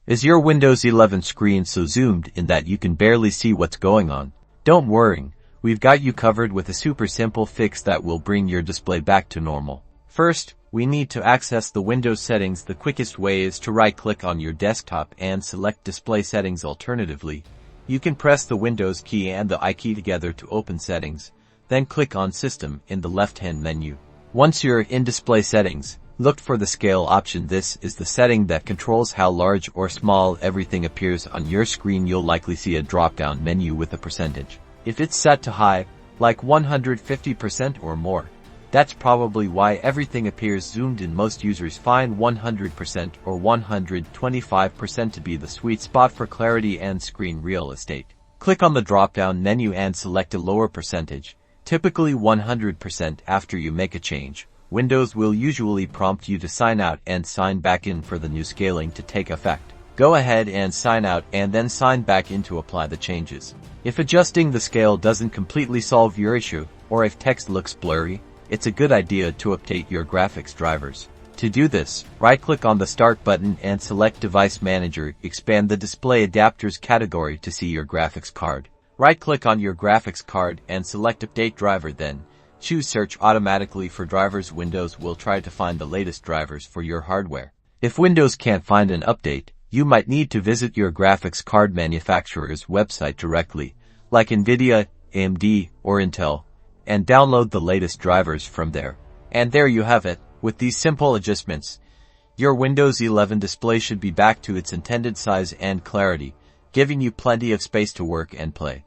Is your Windows 11 screen so zoomed in that you can barely see what's going on? Don't worry, we've got you covered with a super simple fix that will bring your display back to normal. First, we need to access the Windows settings. The quickest way is to right-click on your desktop and select Display Settings. Alternatively, you can press the Windows key and the I key together to open Settings, then click on System in the left-hand menu. Once you're in Display Settings, look for the Scale option. This is the setting that controls how large or small everything appears on your screen. You'll likely see a drop-down menu with a percentage. If it's set to high, like 150% or more, that's probably why everything appears zoomed in. Most users find 100% or 125% to be the sweet spot for clarity and screen real estate. Click on the drop-down menu and select a lower percentage, typically 100%. After you make a change, Windows will usually prompt you to sign out and sign back in for the new scaling to take effect. Go ahead and sign out and then sign back in to apply the changes. If adjusting the scale doesn't completely solve your issue, or if text looks blurry, it's a good idea to update your graphics drivers. To do this, right-click on the Start button and select Device Manager. Expand the Display Adapters category to see your graphics card. Right-click on your graphics card and select Update Driver, then choose Search automatically for drivers. Windows will try to find the latest drivers for your hardware. If Windows can't find an update, you might need to visit your graphics card manufacturer's website directly, like NVIDIA, AMD, or Intel, and download the latest drivers from there. And there you have it. With these simple adjustments, your Windows 11 display should be back to its intended size and clarity, giving you plenty of space to work and play.